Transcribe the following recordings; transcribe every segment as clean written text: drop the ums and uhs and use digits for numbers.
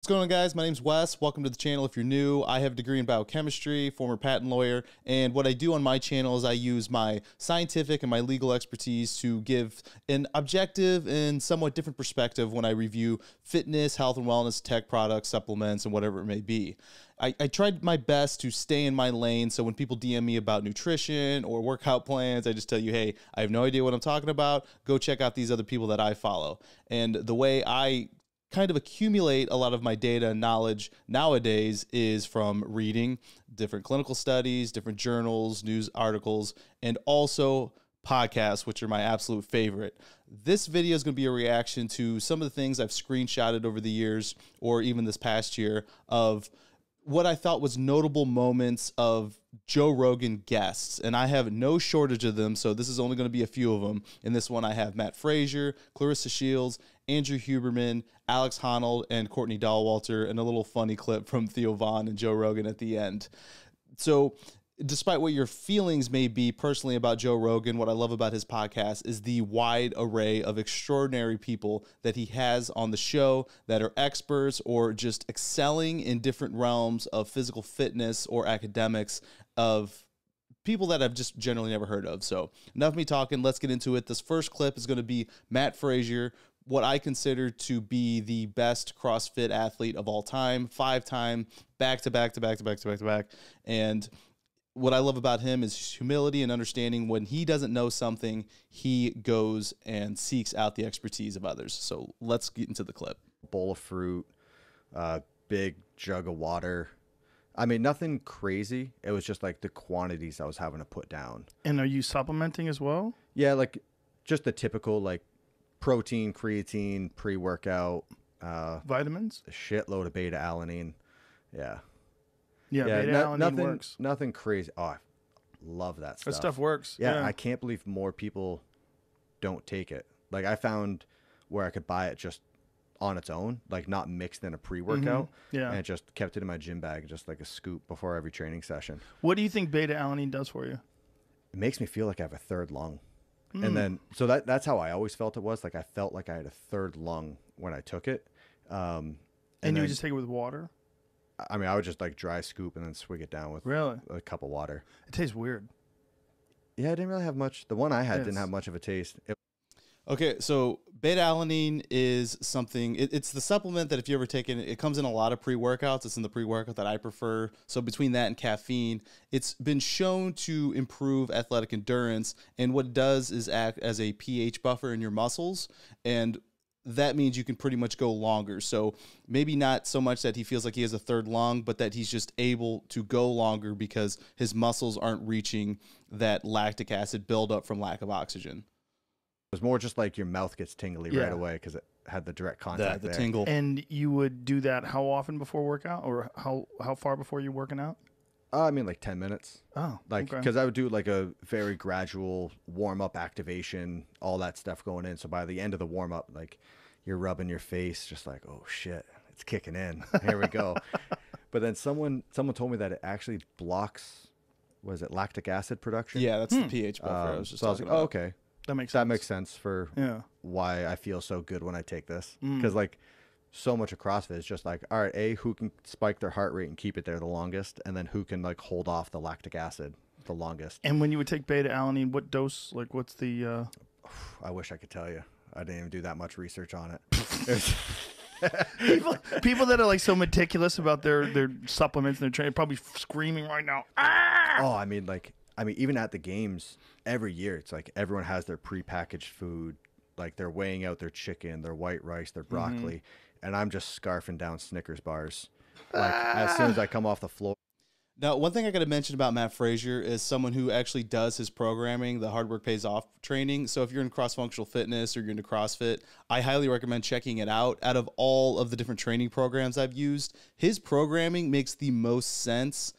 What's going on, guys? My name's Wes. Welcome to the channel. If you're new, I have a degree in biochemistry, former patent lawyer, and what I do on my channel is I use my scientific and my legal expertise to give an objective and somewhat different perspective when I review fitness, health and wellness, tech products, supplements, and whatever it may be. I tried my best to stay in my lane, so when people DM me about nutrition or workout plans, I just tell you, hey, I have no idea what I'm talking about. Go check out these other people that I follow. And the way I kind of accumulate a lot of my data and knowledge nowadays is from reading different clinical studies, different journals, news articles, and also podcasts, which are my absolute favorite. This video is going to be a reaction to some of the things I've screenshotted over the years, or even this past year, of what I thought was notable moments of Joe Rogan guests, and I have no shortage of them, so this is only going to be a few of them. In this one, I have Matt Frazier, Clarissa Shields, Andrew Huberman, Alex Honnold, and Courtney Dahlwalter, and a little funny clip from Theo Vaughn and Joe Rogan at the end. So, despite what your feelings may be personally about Joe Rogan, what I love about his podcast is the wide array of extraordinary people that he has on the show that are experts or just excelling in different realms of physical fitness or academics, of people that I've just generally never heard of. So enough of me talking. Let's get into it. This first clip is going to be Matt Frazier, what I consider to be the best CrossFit athlete of all time, 5-time, back-to-back. And what I love about him is humility and understanding. When he doesn't know something, he goes and seeks out the expertise of others. So let's get into the clip. Bowl of fruit, big jug of water. I mean, nothing crazy. It was just like the quantities I was having to put down. And are you supplementing as well? Yeah, like just the typical like protein, creatine, pre-workout. Vitamins? A shitload of beta-alanine. Yeah. Yeah, beta-alanine works. Nothing crazy. Oh, I love that stuff. That stuff works. Yeah, I can't believe more people don't take it. Like, I found where I could buy it just on its own, like not mixed in a pre-workout. Yeah. And it just kept it in my gym bag, just like a scoop before every training session. What do you think beta-alanine does for you? It makes me feel like I have a third lung. And then, so that's how I always felt it was. Like, I felt like I had a third lung when I took it. And you would just take it with water? I mean, I would just like dry scoop and then swig it down with a cup of water. It tastes weird. Yeah, I didn't really have much. The one I had didn't have much of a taste. Okay, so beta-alanine is something, it's the supplement that if you ever taken it, it comes in a lot of pre-workouts. It's in the pre-workout that I prefer. So between that and caffeine, it's been shown to improve athletic endurance. And what it does is act as a pH buffer in your muscles. And that means you can pretty much go longer. So maybe not so much that he feels like he has a third lung, but that he's just able to go longer because his muscles aren't reaching that lactic acid buildup from lack of oxygen. It was more just like your mouth gets tingly right away because it had the direct contact the tingle. And you would do that how often before workout, or how far before you're working out? I mean, like 10 minutes. Oh, like, because I would do like a very gradual warm-up activation, all that stuff going in. So by the end of the warm-up, like you're rubbing your face, just like, oh shit, it's kicking in. Here we go. But then someone told me that it actually blocks, was it lactic acid production? Yeah, that's the pH buffer I was just talking about. Oh, okay. That makes sense for why I feel so good when I take this. Mm. Because like so much of CrossFit is just like, all right, who can spike their heart rate and keep it there the longest, and then who can like hold off the lactic acid the longest. And when you would take beta-alanine, what dose, like what's the... I wish I could tell you. I didn't even do that much research on it. people that are like so meticulous about their supplements and their training probably screaming right now. Ah! Oh, I mean, even at the games every year, it's like everyone has their prepackaged food. Like they're weighing out their chicken, their white rice, their broccoli, and I'm just scarfing down Snickers bars. Like as soon as I come off the floor. Now, one thing I got to mention about Matt Frazier is someone who actually does his programming, the hard work pays off training. So if you're in cross-functional fitness or you're into CrossFit, I highly recommend checking it out. Out of all of the different training programs I've used, his programming makes the most sense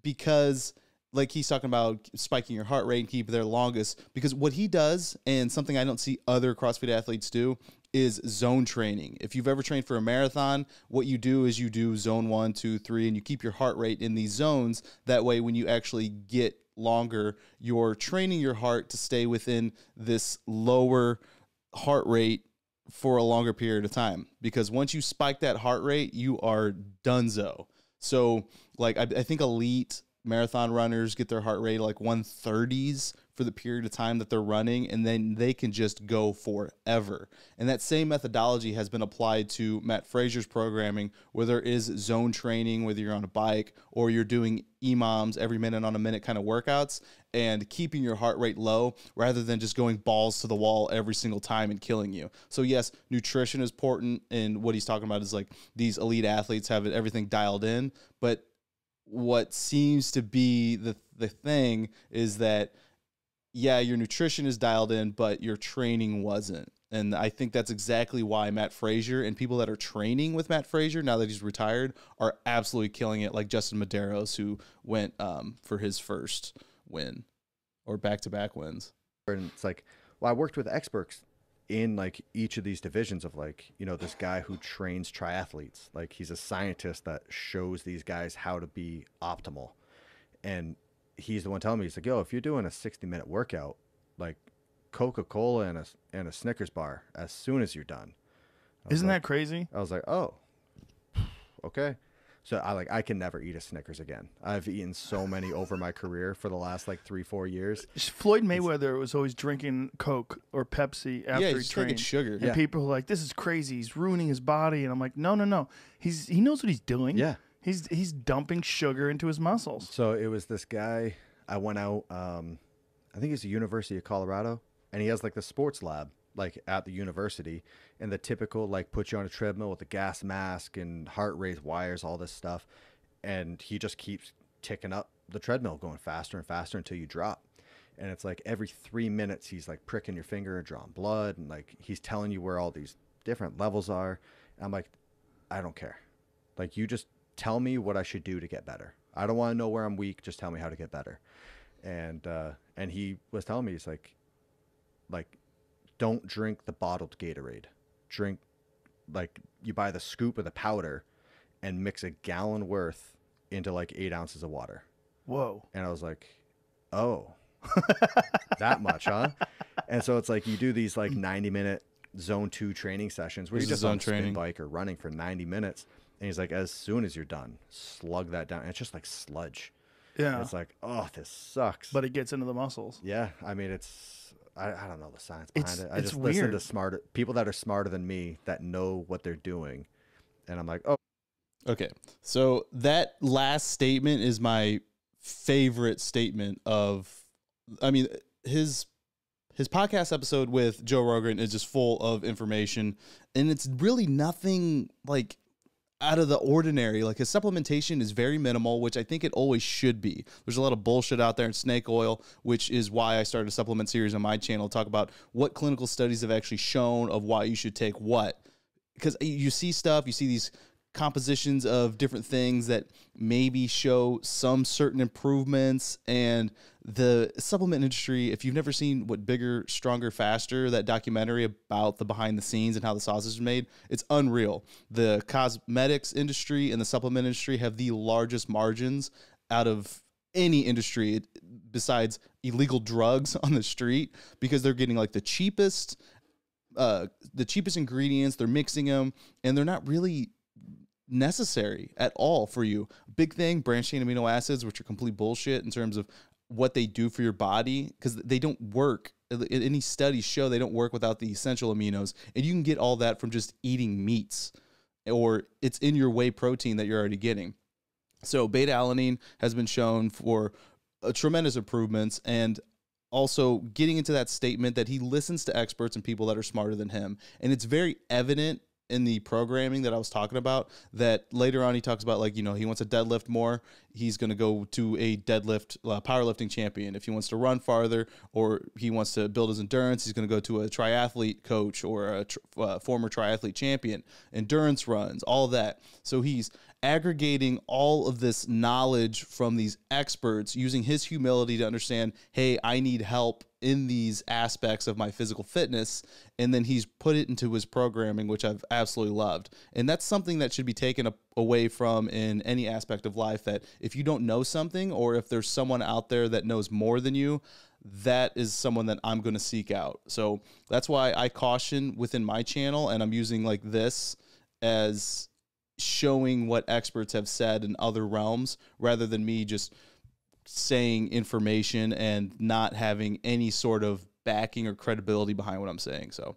because like he's talking about spiking your heart rate and keep it there longest, because what he does, and something I don't see other CrossFit athletes do, is zone training. If you've ever trained for a marathon, what you do is you do zone 1, 2, 3, and you keep your heart rate in these zones. That way, when you actually get longer, you're training your heart to stay within this lower heart rate for a longer period of time, because once you spike that heart rate, you are donezo. So like I think elite marathon runners get their heart rate like 130s for the period of time that they're running, and then they can just go forever. And that same methodology has been applied to Matt Fraser's programming, where there is zone training, whether you're on a bike or you're doing EMOMs, every minute on a minute kind of workouts, and keeping your heart rate low rather than just going balls to the wall every single time and killing you. So yes, nutrition is important, and what he's talking about is like these elite athletes have everything dialed in, but what seems to be the thing is that, yeah, your nutrition is dialed in, but your training wasn't. And I think that's exactly why Matt Fraser and people that are training with Matt Fraser now that he's retired are absolutely killing it, like Justin Medeiros, who went for his first win or back-to-back wins. And it's like, well, I worked with experts in like each of these divisions of like, you know, this guy who trains triathletes. Like he's a scientist that shows these guys how to be optimal. And he's the one telling me, he's like, yo, if you're doing a 60-minute workout, like Coca-Cola and a Snickers bar as soon as you're done. Isn't that crazy? I was like, oh, okay. So I can never eat a Snickers again. I've eaten so many over my career for the last like 3-4 years. Floyd Mayweather was always drinking Coke or Pepsi after he he's trained. taking sugar. And people are like, this is crazy. He's ruining his body. And I'm like, no. He knows what he's doing. Yeah. He's dumping sugar into his muscles. So it was this guy, I went out, I think it's the University of Colorado, and he has like the sports lab like at the university, and the typical like put you on a treadmill with a gas mask and heart rate wires, all this stuff. And he just keeps ticking up the treadmill, going faster and faster until you drop. And it's like every 3 minutes, he's like pricking your finger and drawing blood. And like, he's telling you where all these different levels are. And I'm like, I don't care. Like, you just tell me what I should do to get better. I don't want to know where I'm weak. Just tell me how to get better. And he was telling me, he's like, don't drink the bottled Gatorade. Drink, like, you buy the scoop of the powder and mix a gallon worth into like 8 ounces of water. Whoa. And I was like, oh, that much, huh? And so it's like you do these like 90-minute zone 2 training sessions where you're just on a spin bike or running for 90 minutes. And he's like, as soon as you're done, slug that down. And it's just like sludge. Yeah. And it's like, oh, this sucks. But it gets into the muscles. Yeah. I mean, I don't know the science behind it. I it's just weird. listen to people that are smarter than me that know what they're doing. And I'm like, oh. Okay. So that last statement is my favorite statement of, I mean, his podcast episode with Joe Rogan is just full of information, and it's really nothing like out of the ordinary. Like, his supplementation is very minimal, which I think it always should be. There's a lot of bullshit out there in snake oil, which is why I started a supplement series on my channel to talk about what clinical studies have actually shown of why you should take what. Because you see stuff, you see these compositions of different things that maybe show some certain improvements, and the supplement industry, if you've never seen what Bigger, Stronger, Faster, that documentary about the behind the scenes and how the sausage is made, it's unreal. The cosmetics industry and the supplement industry have the largest margins out of any industry besides illegal drugs on the street, because they're getting like the cheapest ingredients, they're mixing them, and they're not really necessary at all for you. Big thing, branched chain amino acids, which are complete bullshit in terms of what they do for your body, because they don't work. Any studies show they don't work without the essential aminos, and you can get all that from just eating meats, or it's in your whey protein that you're already getting. So beta alanine has been shown for tremendous improvements, and also getting into that statement that he listens to experts and people that are smarter than him. And it's very evident in the programming that I was talking about, that later on he talks about, like, you know, he wants to deadlift more, he's going to go to a deadlift powerlifting champion. If he wants to run farther, or he wants to build his endurance, he's going to go to a triathlete coach or a former triathlete champion, endurance runs, all of that. So he's aggregating all of this knowledge from these experts, using his humility to understand, hey, I need help in these aspects of my physical fitness, and then he's put it into his programming, which I've absolutely loved. And that's something that should be taken away from in any aspect of life, that if you don't know something, or if there's someone out there that knows more than you, that is someone that I'm going to seek out. So that's why I caution within my channel, and I'm using like this as showing what experts have said in other realms rather than me just saying information and not having any sort of backing or credibility behind what I'm saying. So,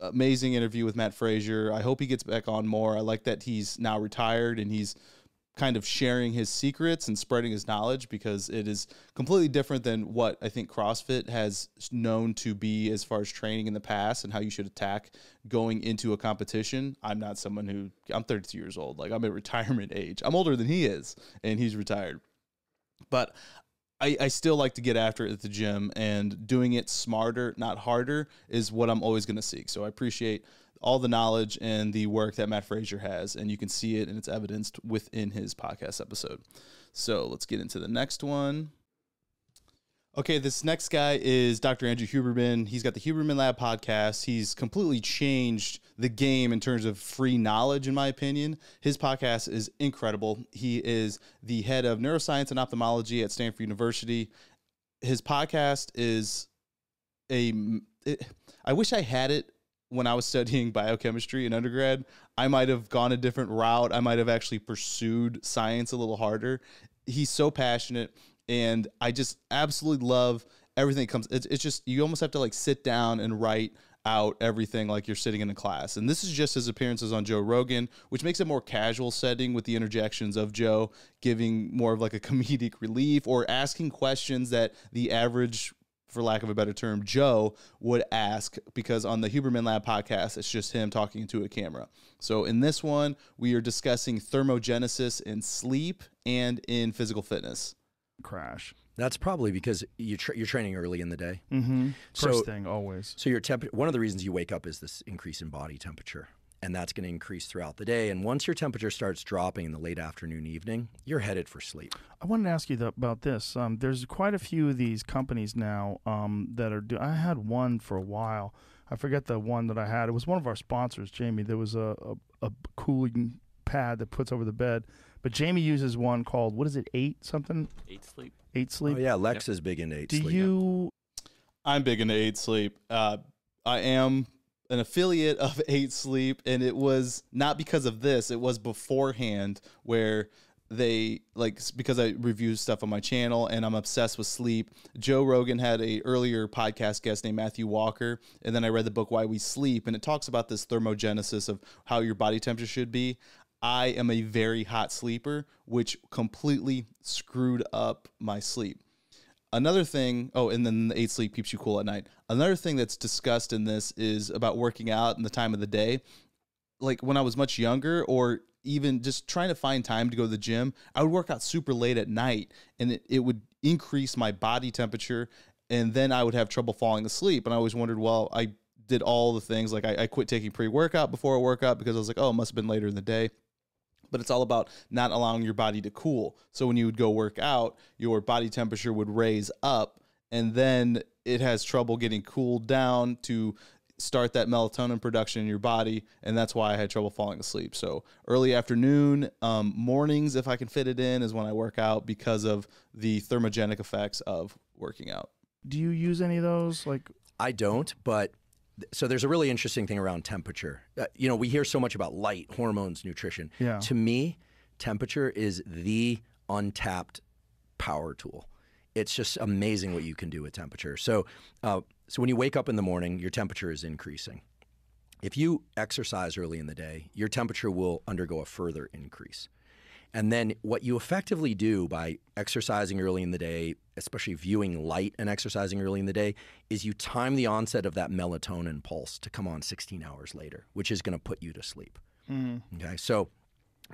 amazing interview with Matt Frazier. I hope he gets back on more. I like that he's now retired and he's kind of sharing his secrets and spreading his knowledge, because it is completely different than what I think CrossFit has known to be as far as training in the past and how you should attack going into a competition. I'm not someone who, I'm 32 years old. Like, I'm at retirement age. I'm older than he is, and he's retired. But I still like to get after it at the gym, and doing it smarter, not harder, is what I'm always going to seek. So I appreciate all the knowledge and the work that Matt Frazier has, and you can see it and it's evidenced within his podcast episode. So let's get into the next one. Okay, this next guy is Dr. Andrew Huberman. He's got the Huberman Lab podcast. He's completely changed the game in terms of free knowledge, in my opinion. His podcast is incredible. He is the head of neuroscience and ophthalmology at Stanford University. His podcast is I wish I had it when I was studying biochemistry in undergrad. I might have gone a different route. I might have actually pursued science a little harder. He's so passionate. And I just absolutely love everything that comes. It's just, you almost have to like sit down and write out everything like you're sitting in a class. And this is just his appearances on Joe Rogan, which makes it more casual setting with the interjections of Joe giving more of like a comedic relief or asking questions that the average, for lack of a better term, Joe would ask, because on the Huberman Lab podcast, it's just him talking into a camera. So in this one, we are discussing thermogenesis in sleep and in physical fitness. Crash. That's probably because you're training early in the day. Mm-hmm. First So- thing, always. So your one of the reasons you wake up is this increase in body temperature, and that's going to increase throughout the day. And once your temperature starts dropping in the late afternoon, evening, you're headed for sleep. I wanted to ask you about this. There's quite a few of these companies now that are I had one for a while. I forget the one that I had. It was one of our sponsors, Jamie. There was a cooling pad that puts over the bed. But Jamie uses one called, what is it, 8 something? 8 Sleep. 8 Sleep? Oh yeah, Lex is big into 8 Do sleep. you... I'm big into 8 Sleep. I am an affiliate of 8 Sleep, and it was not because of this. It was beforehand where they, like, because I review stuff on my channel and I'm obsessed with sleep. Joe Rogan had a earlier podcast guest named Matthew Walker, and then I read the book Why We Sleep, and it talks about this thermogenesis of how your body temperature should be. I am a very hot sleeper, which completely screwed up my sleep. Another thing, and then the 8 Sleep keeps you cool at night. Another thing that's discussed in this is about working out and the time of the day. Like when I was much younger, or even just trying to find time to go to the gym, I would work out super late at night, and it would increase my body temperature, and then I would have trouble falling asleep. And I always wondered, well, I did all the things. Like I quit taking pre-workout before a workout because I was like, oh, it must have been later in the day. But it's all about not allowing your body to cool. So when you would go work out, your body temperature would raise up, and then it has trouble getting cooled down to start that melatonin production in your body, and that's why I had trouble falling asleep. So early afternoon, mornings, if I can fit it in, is when I work out because of the thermogenic effects of working out. Do you use any of those? Like, I don't, but so there's a really interesting thing around temperature. We hear so much about light, hormones, nutrition. Yeah. To me, temperature is the untapped power tool. It's just amazing what you can do with temperature. So when you wake up in the morning, your temperature is increasing. If you exercise early in the day, your temperature will undergo a further increase. And then what you effectively do by exercising early in the day, especially viewing light and exercising early in the day, is you time the onset of that melatonin pulse to come on 16 hours later, which is going to put you to sleep. Okay, so,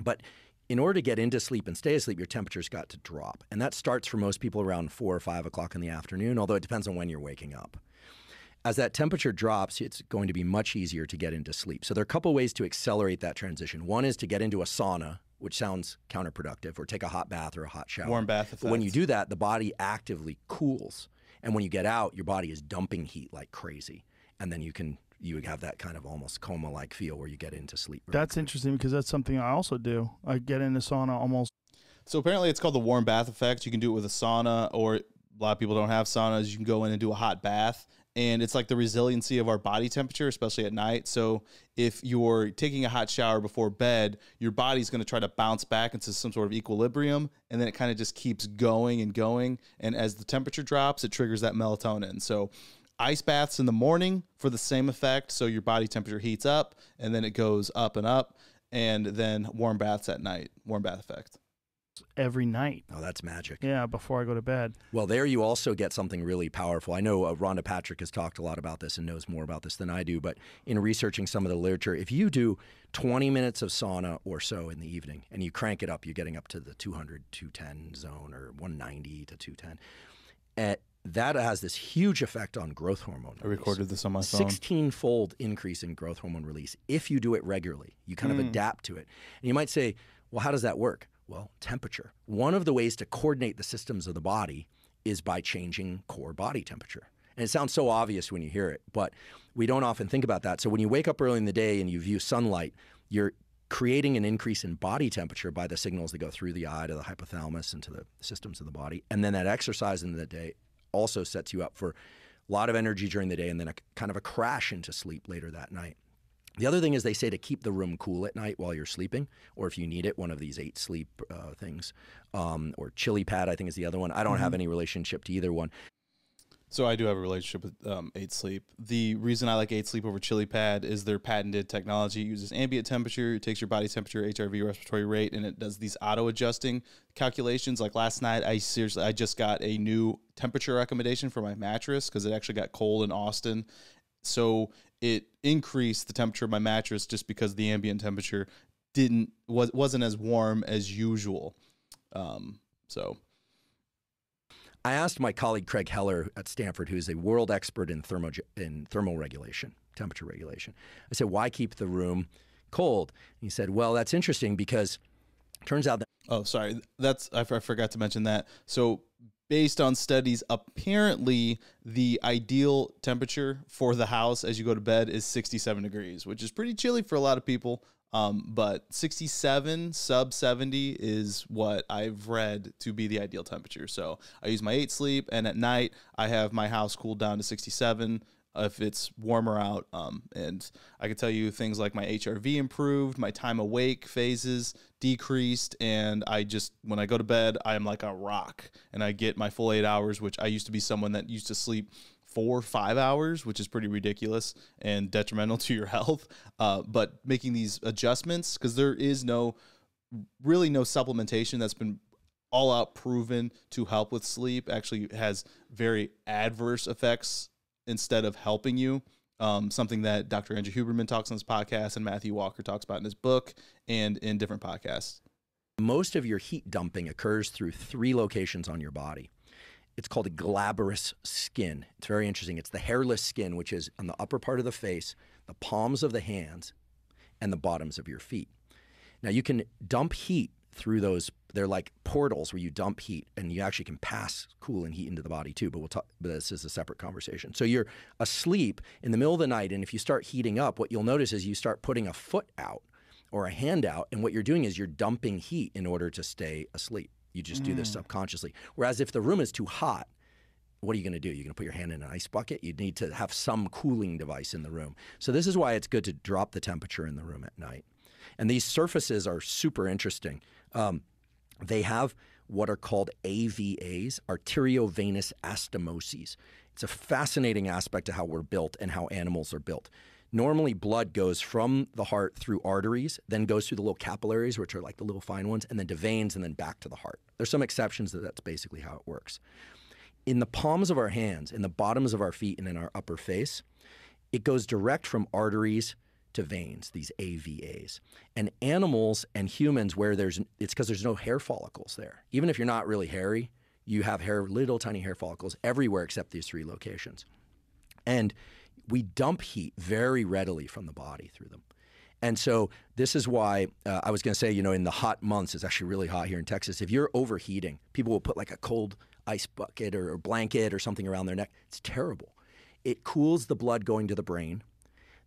but in order to get into sleep and stay asleep, your temperature's got to drop. And that starts for most people around 4 or 5 o'clock in the afternoon, although it depends on when you're waking up. As that temperature drops, it's going to be much easier to get into sleep. So there are a couple ways to accelerate that transition. One is to get into a sauna, which sounds counterproductive, or take a hot bath or a hot shower. Warm bath effect. But when you do that, the body actively cools. And when you get out, your body is dumping heat like crazy. And then you would have that kind of almost coma-like feel where you get into sleep. that's interesting because that's something I also do. I get in the sauna almost. So apparently it's called the warm bath effect. You can do it with a sauna or a lot of people don't have saunas. You can go in and do a hot bath, and it's like the resiliency of our body temperature, especially at night. So if you're taking a hot shower before bed, your body's going to try to bounce back into some sort of equilibrium, and then it kind of just keeps going and going. And as the temperature drops, it triggers that melatonin. So ice baths in the morning for the same effect. So your body temperature heats up, and then it goes up and up, and then warm baths at night, warm bath effect. Every night. Oh, that's magic. Yeah, before I go to bed. Well, there you also get something really powerful. I know Rhonda Patrick has talked a lot about this and knows more about this than I do, but in researching some of the literature, if you do 20 minutes of sauna or so in the evening and you crank it up, you're getting up to the 200, 210 zone or 190 to 210. That has this huge effect on growth hormone release. I recorded this on my phone. 16-fold increase in growth hormone release if you do it regularly. You kind of adapt to it. And you might say, well, how does that work? Well, temperature. One of the ways to coordinate the systems of the body is by changing core body temperature. And it sounds so obvious when you hear it, but we don't often think about that. So when you wake up early in the day and you view sunlight, you're creating an increase in body temperature by the signals that go through the eye to the hypothalamus and to the systems of the body. And then that exercise in the day also sets you up for a lot of energy during the day and then a kind of a crash into sleep later that night. The other thing is they say to keep the room cool at night while you're sleeping, or if you need it, one of these 8 sleep things, or Chili Pad, I think is the other one. I don't have any relationship to either one. So I do have a relationship with 8 Sleep. The reason I like 8 Sleep over Chili Pad is their patented technology. It uses ambient temperature, it takes your body temperature, HRV, respiratory rate, and it does these auto-adjusting calculations. Like last night, I just got a new temperature recommendation for my mattress because it actually got cold in Austin. So it increased the temperature of my mattress just because the ambient temperature wasn't as warm as usual. So I asked my colleague Craig Heller at Stanford, who's a world expert in thermal regulation, temperature regulation. I said, why keep the room cold? And he said, well, that's interesting because it turns out that... Oh, sorry. I forgot to mention that. So based on studies, apparently the ideal temperature for the house as you go to bed is 67 degrees, which is pretty chilly for a lot of people. But 67, sub 70 is what I've read to be the ideal temperature. So I use my 8 Sleep, and at night I have my house cooled down to 67 if it's warmer out. And I can tell you things like my HRV improved, my time awake phases decreased, and when I go to bed, I am like a rock, and I get my full 8 hours, which I used to be someone that used to sleep 4 or 5 hours, which is pretty ridiculous and detrimental to your health. But making these adjustments, because there is really no supplementation that's been all out proven to help with sleep, actually has very adverse effects instead of helping you. Something that Dr. Andrew Huberman talks on his podcast and Matthew Walker talks about in his book and in different podcasts. Most of your heat dumping occurs through 3 locations on your body. It's called a glabrous skin. It's very interesting. It's the hairless skin, which is on the upper part of the face, the palms of the hands, and the bottoms of your feet. Now, you can dump heat through those. They're like portals where you dump heat, and you actually can pass cool and heat into the body too, but but this is a separate conversation. So you're asleep in the middle of the night, and if you start heating up, what you'll notice is you start putting a foot out or a hand out, and what you're doing is you're dumping heat in order to stay asleep. You just do this subconsciously. Whereas if the room is too hot, what are you going to do? You're going to put your hand in an ice bucket? You need to have some cooling device in the room. So this is why it's good to drop the temperature in the room at night. And these surfaces are super interesting. They have what are called AVAs, arteriovenous astomoses. It's a fascinating aspect of how we're built and how animals are built. Normally, blood goes from the heart through arteries, then goes through the little capillaries, which are like the little fine ones, and then to veins, and then back to the heart. There's some exceptions that's basically how it works. In the palms of our hands, in the bottoms of our feet, and in our upper face, it goes direct from arteries to veins, these AVAs. And animals and humans, it's because there's no hair follicles there. Even if you're not really hairy, you have little tiny hair follicles everywhere except these 3 locations. And we dump heat very readily from the body through them. And so this is why I was going to say, in the hot months, it's actually really hot here in Texas. If you're overheating, people will put like a cold ice bucket or blanket or something around their neck. It's terrible. It cools the blood going to the brain.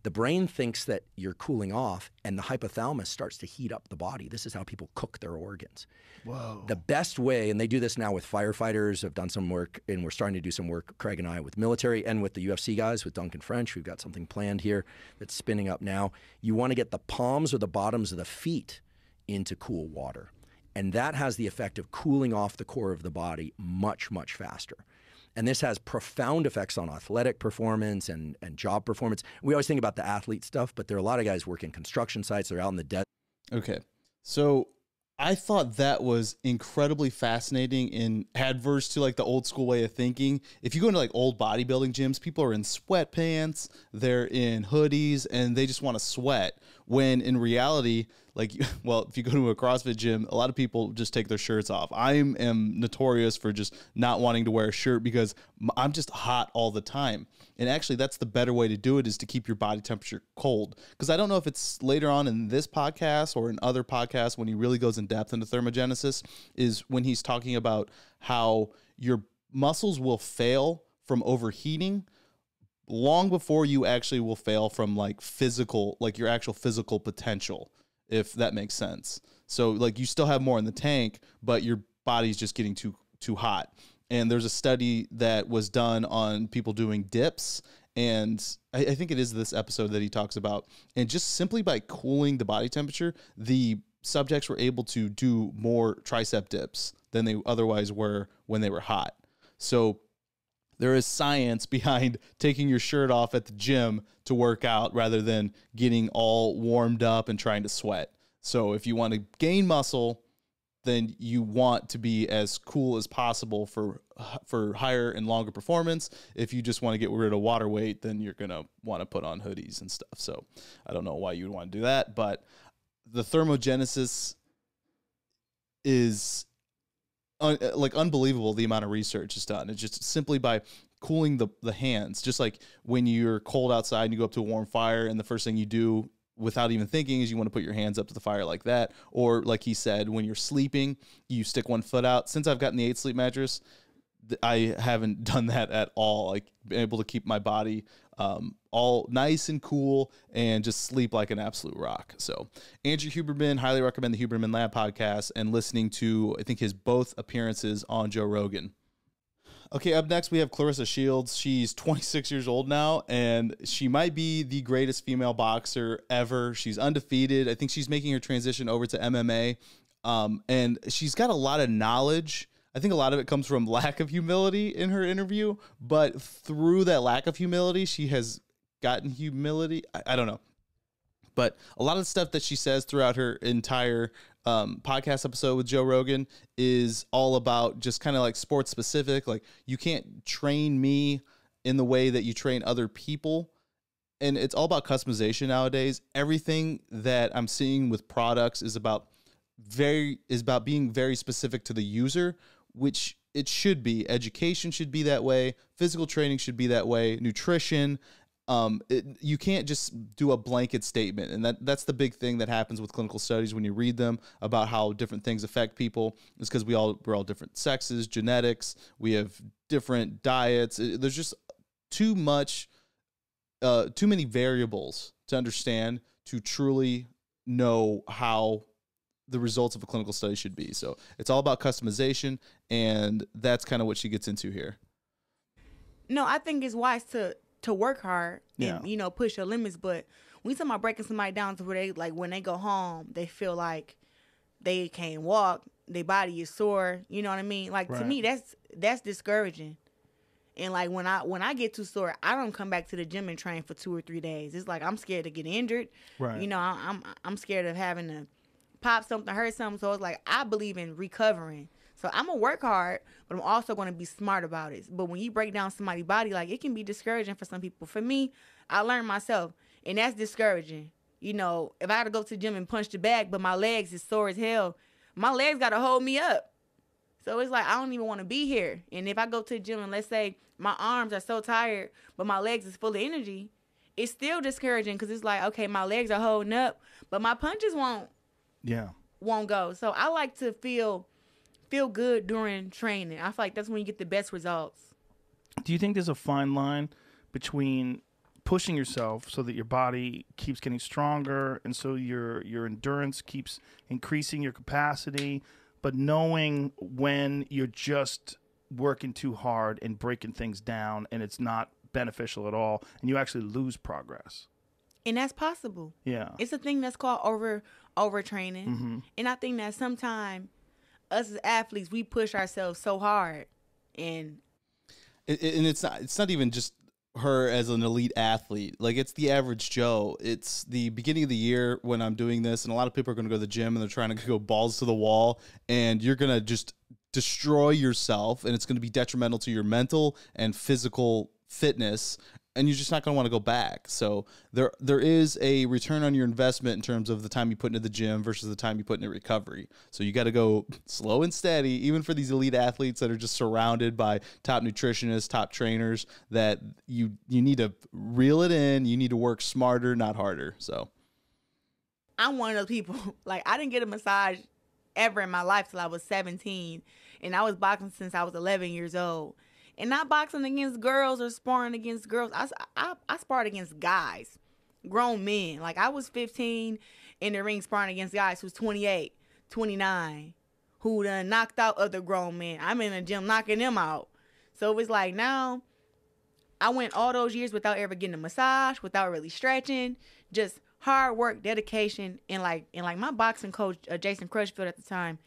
The brain thinks that you're cooling off, and the hypothalamus starts to heat up the body. This is how people cook their organs. Whoa. The best way, and they do this now with firefighters, have done some work, and we're starting to do some work, Craig and I, with military and with the UFC guys, with Duncan French. We've got something planned here that's spinning up now. You want to get the palms or the bottoms of the feet into cool water. And that has the effect of cooling off the core of the body much, much faster. And this has profound effects on athletic performance and job performance. We always think about the athlete stuff, but there are a lot of guys working construction sites. They're out in the desert. Okay. So I thought that was incredibly fascinating and adverse to like the old school way of thinking. If you go into like old bodybuilding gyms, people are in sweatpants, they're in hoodies, and they just want to sweat. When in reality, like, well, if you go to a CrossFit gym, a lot of people just take their shirts off. I am notorious for just not wanting to wear a shirt because I'm just hot all the time. And actually, that's the better way to do it, is to keep your body temperature cold. Because I don't know if it's later on in this podcast or in other podcasts when he really goes in depth into thermogenesis, is when he's talking about how your muscles will fail from overheating long before you actually will fail from like physical, like your actual physical potential, if that makes sense. So like you still have more in the tank, but your body's just getting too hot. And there's a study that was done on people doing dips, and I think it is this episode that he talks about. And just simply by cooling the body temperature, the subjects were able to do more tricep dips than they otherwise were when they were hot. So there is science behind taking your shirt off at the gym to work out rather than getting all warmed up and trying to sweat. So if you want to gain muscle, then you want to be as cool as possible for higher and longer performance. If you just want to get rid of water weight, then you're going to want to put on hoodies and stuff. So I don't know why you would want to do that, but the thermogenesis is like unbelievable, the amount of research is done. It's just simply by cooling the hands. Just like when you're cold outside and you go up to a warm fire, and the first thing you do without even thinking is you want to put your hands up to the fire like that. Or like he said, when you're sleeping, you stick one foot out. Since I've gotten the 8 Sleep mattress, I haven't done that at all. Like, been able to keep my body all nice and cool and just sleep like an absolute rock. So Andrew Huberman, highly recommend the Huberman Lab podcast and listening to, I think, his both appearances on Joe Rogan. Okay, up next we have Claressa Shields. She's 26 years old now, and she might be the greatest female boxer ever. She's undefeated. I think she's making her transition over to MMA, and she's got a lot of knowledge. I think a lot of it comes from lack of humility in her interview, but through that lack of humility, she has gotten humility. I don't know. But a lot of the stuff that she says throughout her entire podcast episode with Joe Rogan is all about just kind of like sports specific. Like, you can't train me in the way that you train other people. And it's all about customization nowadays. Everything that I'm seeing with products is about being very specific to the user, which it should be. Education should be that way. Physical training should be that way. Nutrition. You can't just do a blanket statement. And that's the big thing that happens with clinical studies when you read them about how different things affect people. It's because we're all different sexes, genetics. We have different diets. There's just too many variables to understand to truly know how the results of a clinical study should be. So it's all about customization, and that's kind of what she gets into here. No, I think it's wise to work hard and, Yeah. push your limits. But when you talk about breaking somebody down to where they, like, when they go home, they feel like they can't walk, their body is sore, you know what I mean? Like, to Right. me, that's discouraging. And, like, when I get too sore, I don't come back to the gym and train for 2 or 3 days. It's like I'm scared to get injured. Right. I'm scared of having to pop something, hurt something. So it's like, I believe in recovering. So I'm going to work hard, but I'm also going to be smart about it. But when you break down somebody's body, like, it can be discouraging for some people. For me, I learned myself, and that's discouraging. If I had to go to the gym and punch the bag, but my legs is sore as hell, my legs got to hold me up. So it's like, I don't even want to be here. And if I go to the gym and let's say my arms are so tired, but my legs is full of energy, it's still discouraging because it's like, okay, my legs are holding up, but my punches won't go. So I like to feel good during training. I feel like that's when you get the best results. Do you think there's a fine line between pushing yourself so that your body keeps getting stronger, and so your endurance keeps increasing your capacity, but knowing when you're just working too hard and breaking things down and it's not beneficial at all, and you actually lose progress. And that's possible. Yeah. It's a thing that's called overtraining. And I think that sometimes us as athletes, we push ourselves so hard, and it's not even just her as an elite athlete. Like, it's the average Joe. It's the beginning of the year when I'm doing this, and a lot of people are going to go to the gym and they're trying to go balls to the wall, and you're going to just destroy yourself, and it's going to be detrimental to your mental and physical fitness, and you're just not going to want to go back. So there is a return on your investment in terms of the time you put into the gym versus the time you put into recovery. So you got to go slow and steady, even for these elite athletes that are just surrounded by top nutritionists, top trainers, that you need to reel it in. You need to work smarter, not harder. So I'm one of those people, like, I didn't get a massage ever in my life till I was 17, and I was boxing since I was 11 years old. And not boxing against girls or sparring against girls. I sparred against guys, grown men. Like, I was 15 in the ring sparring against guys who's 28, 29, who done knocked out other grown men. I'm in the gym knocking them out. So it's like, now I went all those years without ever getting a massage, without really stretching, just hard work, dedication, and like my boxing coach, Jason Crutchfield at the time,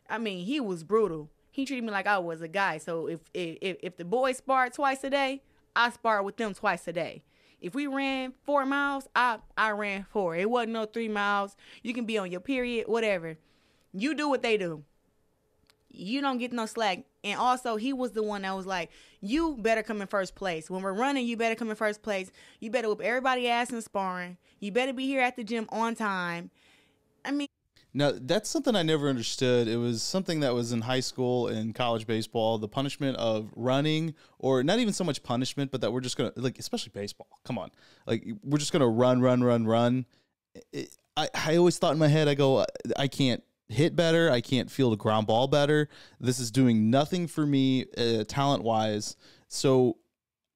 I mean, he was brutal. He treated me like I was a guy. So if the boys sparred twice a day, I sparred with them twice a day. If we ran 4 miles, I ran 4. It wasn't no 3 miles. You can be on your period, whatever. You do what they do. You don't get no slack. And also, he was the one that was like, you better come in first place. When we're running, you better come in first place. You better whip everybody ass in sparring. You better be here at the gym on time. I mean, now, that's something I never understood. It was something that was in high school and college baseball, the punishment of running, or not even so much punishment, but that we're just going to, like, especially baseball. Come on. Like, we're just going to run. I always thought in my head, I go, I can't hit better. I can't field a ground ball better. This is doing nothing for me talent-wise. So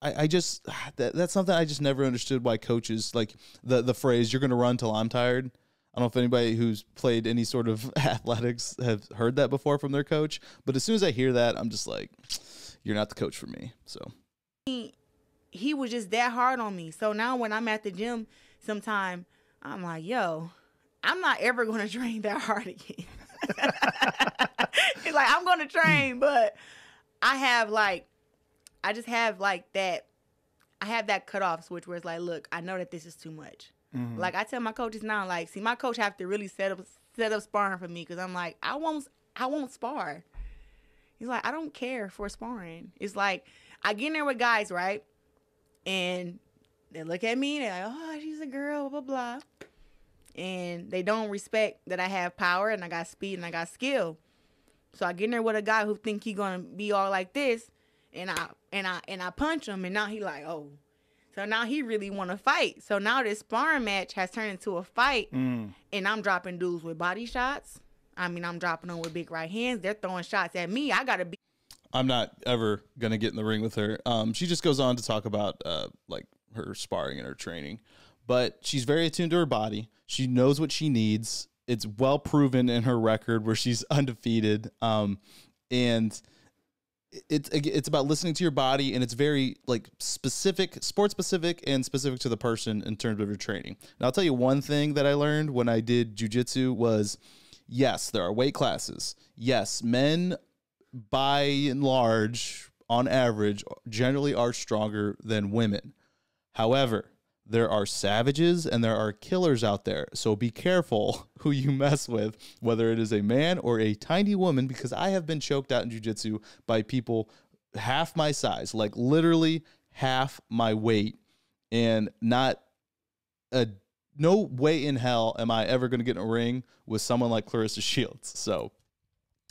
I just, that's something I just never understood, why coaches, like the phrase, you're going to run till I'm tired. I don't know if anybody who's played any sort of athletics have heard that before from their coach, but as soon as I hear that, I'm just like, you're not the coach for me. So he was just that hard on me. So now when I'm at the gym sometime, I'm like, yo, I'm not ever going to train that hard again. It's like, I'm going to train, but I have that cutoff switch where it's like, look, I know that this is too much. Mm-hmm. Like, I tell my coaches now, like, see, my coach have to really set up sparring for me, because I'm like, I won't spar. He's like, I don't care for sparring. It's like, I get in there with guys, right? And they look at me, and they're like, oh, she's a girl, blah, blah, blah. And they don't respect that I have power, and I got speed, and I got skill. So I get in there with a guy who think he gonna be all like this, and I punch him, and now he like, oh. So now he really want to fight. So now this sparring match has turned into a fight, and I'm dropping dudes with body shots. I mean, I'm dropping them with big right hands. They're throwing shots at me. I got to be. I'm not ever going to get in the ring with her. She just goes on to talk about like her sparring and her training. But she's very attuned to her body. She knows what she needs. It's well proven in her record where she's undefeated. And it's about listening to your body, and it's very like specific, sport specific, and specific to the person in terms of your training. Now, I'll tell you one thing that I learned when I did jiu-jitsu was, yes, there are weight classes. Yes, men by and large, on average, generally are stronger than women. However, there are savages and there are killers out there. So be careful who you mess with, whether it is a man or a tiny woman, because I have been choked out in jiu-jitsu by people half my size, like literally half my weight, and no way in hell am I ever going to get in a ring with someone like Claressa Shields. So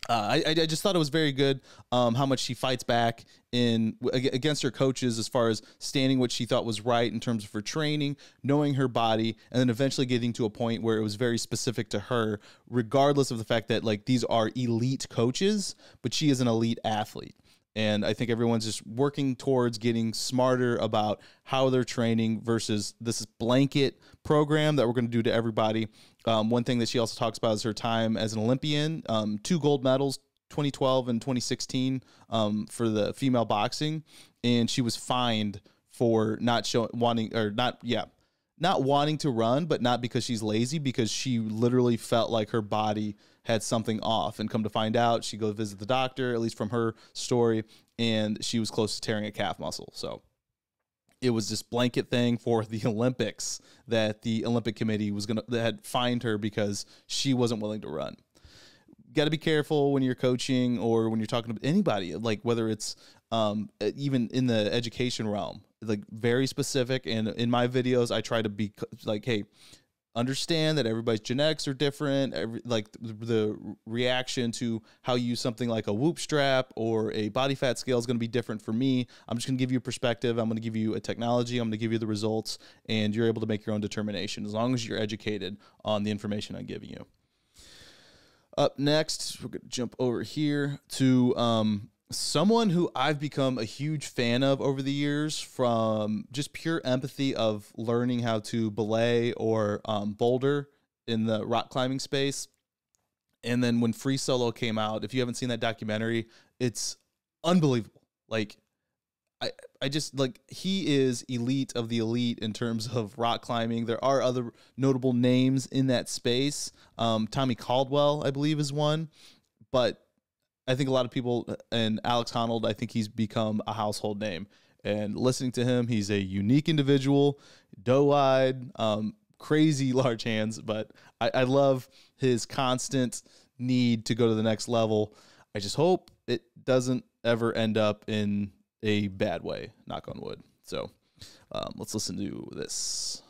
I just thought it was very good how much she fights back against her coaches as far as standing what she thought was right in terms of her training, knowing her body, and then eventually getting to a point where it was very specific to her, regardless of the fact that like these are elite coaches, but she is an elite athlete. And I think everyone's just working towards getting smarter about how they're training versus this blanket program that we're going to do to everybody. One thing that she also talks about is her time as an Olympian, 2 gold medals, 2012 and 2016 for the female boxing. And she was fined for not wanting to run, but not because she's lazy, because she literally felt like her body had something off. And come to find out, she goes visit the doctor, at least from her story, and she was close to tearing a calf muscle. So it was this blanket thing for the Olympics that the Olympic Committee that had fined her because she wasn't willing to run. Got to be careful when you're coaching or when you're talking to anybody, like whether it's even in the education realm, like very specific. And in my videos, I try to be like, hey, understand that everybody's genetics are different. Like the reaction to how you use something like a Whoop strap or a body fat scale is going to be different for me. I'm just going to give you a perspective. I'm going to give you a technology. I'm going to give you the results, and you're able to make your own determination as long as you're educated on the information I'm giving you. Up next, we're going to jump over here to someone who I've become a huge fan of over the years, from just pure empathy of learning how to belay or boulder in the rock climbing space. And then when Free Solo came out, if you haven't seen that documentary, it's unbelievable. Like, I just, like, he is elite of the elite in terms of rock climbing. There are other notable names in that space. Tommy Caldwell, I believe, is one. But I think a lot of people, and Alex Honnold, I think he's become a household name. And listening to him, he's a unique individual, doe-eyed, crazy large hands. But I love his constant need to go to the next level. I just hope it doesn't ever end up in a bad way, knock on wood. So let's listen to this.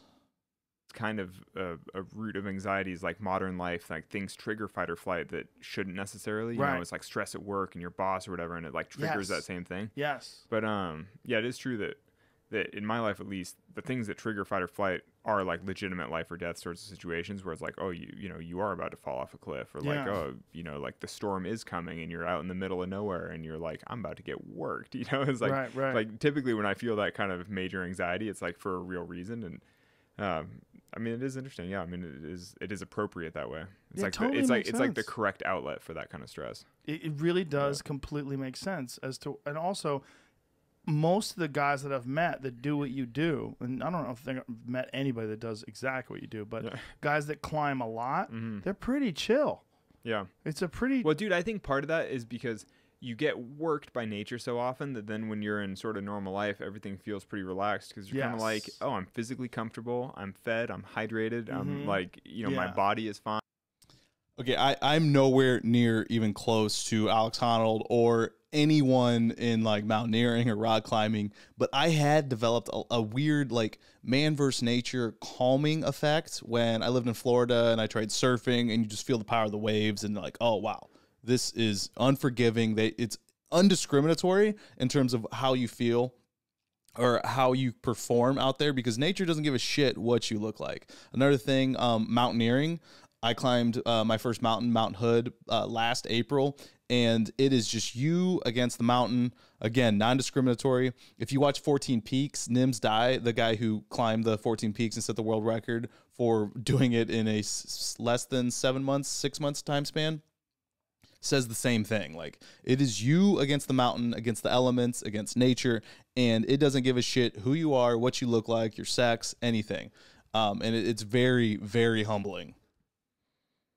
Kind of a root of anxiety is like modern life, like things trigger fight or flight that shouldn't necessarily, you know, it's like stress at work and your boss or whatever, and it like triggers that same thing. Yes. But yeah, it is true that in my life, at least, the things that trigger fight or flight are like legitimate life or death sorts of situations where it's like, oh, you know, you are about to fall off a cliff, or like, oh, you know, like the storm is coming and you're out in the middle of nowhere and you're like, I'm about to get worked. You know, it's like, like typically when I feel that kind of major anxiety, it's like for a real reason. And I mean, it is interesting. Yeah, I mean, it is appropriate that way. It's like totally it's like the correct outlet for that kind of stress. It really does completely make sense as to, and also most of the guys that I've met that do what you do, and I don't know if I've met anybody that does exactly what you do, but guys that climb a lot, they're pretty chill. Yeah, it's a pretty well, dude. I think part of that is because you get worked by nature so often that then when you're in sort of normal life, everything feels pretty relaxed because you're kind of like, oh, I'm physically comfortable, I'm fed, I'm hydrated, I'm like, you know, my body is fine. Okay, I'm nowhere near even close to Alex Honnold or anyone in like mountaineering or rock climbing, but I had developed a weird like man versus nature calming effect when I lived in Florida and I tried surfing, and you just feel the power of the waves and like, oh wow, this is unforgiving. It's undiscriminatory in terms of how you feel or how you perform out there, because nature doesn't give a shit what you look like. Another thing, mountaineering. I climbed my first mountain, Mount Hood, last April, and it is just you against the mountain. Again, non-discriminatory. If you watch 14 Peaks, Nims Dai, the guy who climbed the 14 Peaks and set the world record for doing it in a less than 6 months time span, says the same thing. Like, it is you against the mountain, against the elements, against nature, and it doesn't give a shit who you are, what you look like, your sex, anything. And it's very, very humbling.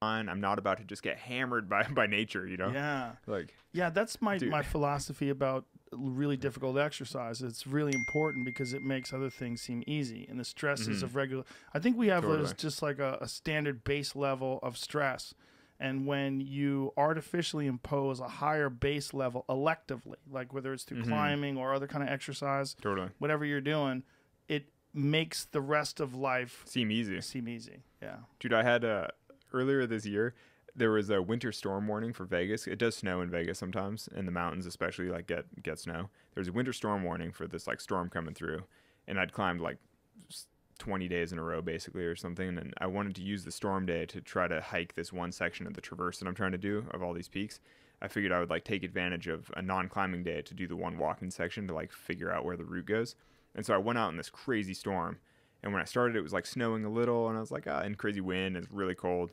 I'm not about to just get hammered by nature, you know? Yeah. Like, yeah, that's my philosophy about really difficult exercise. It's really important because it makes other things seem easy. And the stresses of regular, I think we have just like a standard base level of stress. And when you artificially impose a higher base level electively, like whether it's through climbing or other kind of exercise, whatever you're doing, it makes the rest of life seem easy. Yeah. Dude, I had earlier this year, there was a winter storm warning for Vegas. It does snow in Vegas sometimes, in the mountains especially, like get snow. There's a winter storm warning for this like storm coming through, and I'd climbed like 20 days in a row basically or something, and I wanted to use the storm day to try to hike this one section of the traverse that I'm trying to do of all these peaks. I figured I would like take advantage of a non-climbing day to do the one walking section to like figure out where the route goes. And so I went out in this crazy storm, and when I started it was like snowing a little, and I was like, and crazy wind, it's really cold.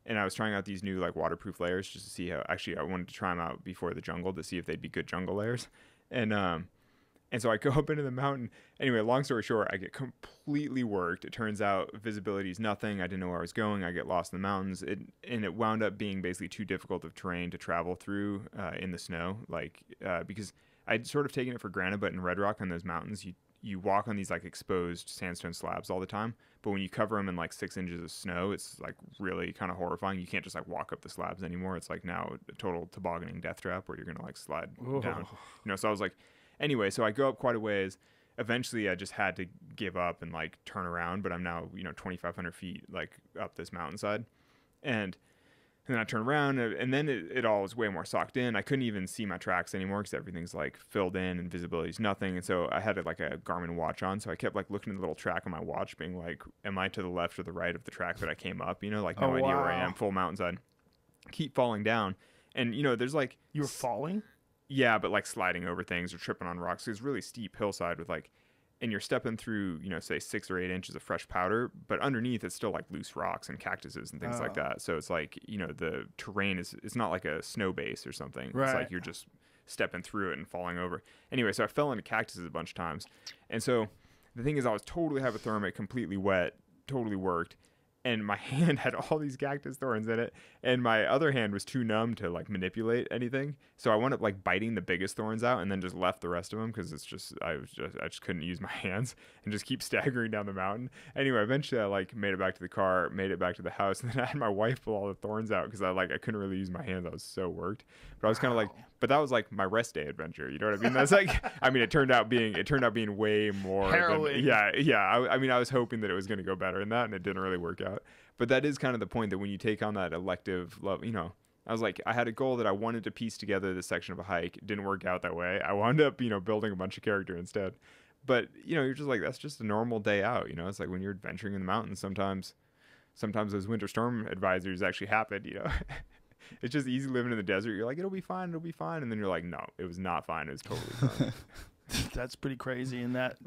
And I was trying out these new like waterproof layers just to see how, actually I wanted to try them out before the jungle to see if they'd be good jungle layers. And so I go up into the mountain. Anyway, long story short, I get completely worked. It turns out visibility is nothing. I didn't know where I was going. I get lost in the mountains. And it wound up being basically too difficult of terrain to travel through in the snow. Because I'd sort of taken it for granted, but in Red Rock on those mountains, you walk on these like exposed sandstone slabs all the time. But when you cover them in like 6 inches of snow, it's like really kind of horrifying. You can't just like walk up the slabs anymore. It's like now a total tobogganing death trap where you're going to like slide down. So I was like, anyway, so I go up quite a ways. Eventually, I just had to give up and like turn around. But I'm now 2,500 feet like up this mountainside, and then I turn around, and then it all was way more socked in. I couldn't even see my tracks anymore because everything's like filled in and visibility's nothing. And so I had like a Garmin watch on, so I kept like looking at the little track on my watch, being like, "Am I to the left or the right of the track that I came up?" Like no idea where I am. Full mountainside, keep falling down, and there's like You were falling? Yeah, but like sliding over things or tripping on rocks. It's really steep hillside with like, and you're stepping through, say 6 or 8 inches of fresh powder, but underneath it's still like loose rocks and cactuses and things like that. So it's like, the terrain it's not like a snow base or something. Right. It's like you're just stepping through it and falling over. Anyway, so I fell into cactuses a bunch of times. And so the thing is, I was totally hypothermic, completely wet, totally worked. And my hand had all these cactus thorns in it, and my other hand was too numb to like manipulate anything. So I wound up like biting the biggest thorns out, and then just left the rest of them because I just couldn't use my hands and just keep staggering down the mountain. Anyway, eventually I like made it back to the car, made it back to the house, and then I had my wife pull all the thorns out because I couldn't really use my hands. I was so worked, but I was kind of like, but that was like my rest day adventure. You know what I mean? That's like, it turned out being way more harrowing. I was hoping that it was going to go better than that, and it didn't really work out. But that is kind of the point, that when you take on that elective love, I was like, I had a goal that I wanted to piece together this section of a hike. It didn't work out that way. I wound up, building a bunch of character instead. But, you're just like, that's just a normal day out. It's like when you're adventuring in the mountains, sometimes those winter storm advisories actually happen, It's just easy living in the desert. You're like, it'll be fine. And then you're like, no, it was not fine. It was totally fine. That's pretty crazy. And that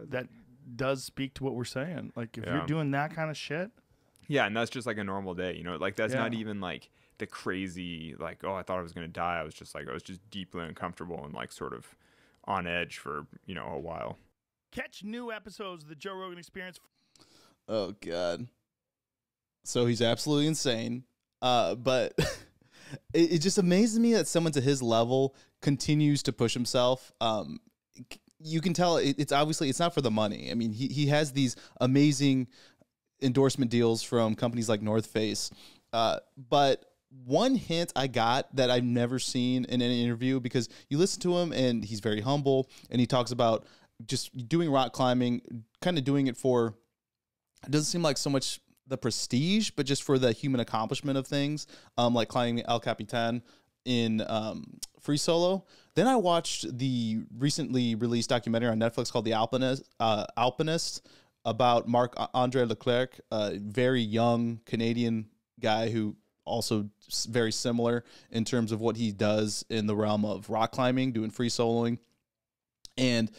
does speak to what we're saying. Like, if you're doing that kind of shit. Yeah, and that's just like a normal day, Like, that's not even like the crazy, like, oh, I thought I was going to die. I was just deeply uncomfortable and like sort of on edge for, a while. Catch new episodes of the Joe Rogan Experience. Oh, God. So he's absolutely insane. But it just amazes me that someone to his level continues to push himself. You can tell it's obviously it's not for the money. I mean, he has these amazing endorsement deals from companies like North Face. But one hint I got that I've never seen in any interview, because you listen to him and he's very humble, and he talks about just doing rock climbing, kind of doing it for, it doesn't seem like so much the prestige, but just for the human accomplishment of things, like climbing El Capitan in Free Solo. Then I watched the recently released documentary on Netflix called The Alpinist, about Marc-Andre Leclerc, a very young Canadian guy who also very similar in terms of what he does in the realm of rock climbing, doing free soloing. And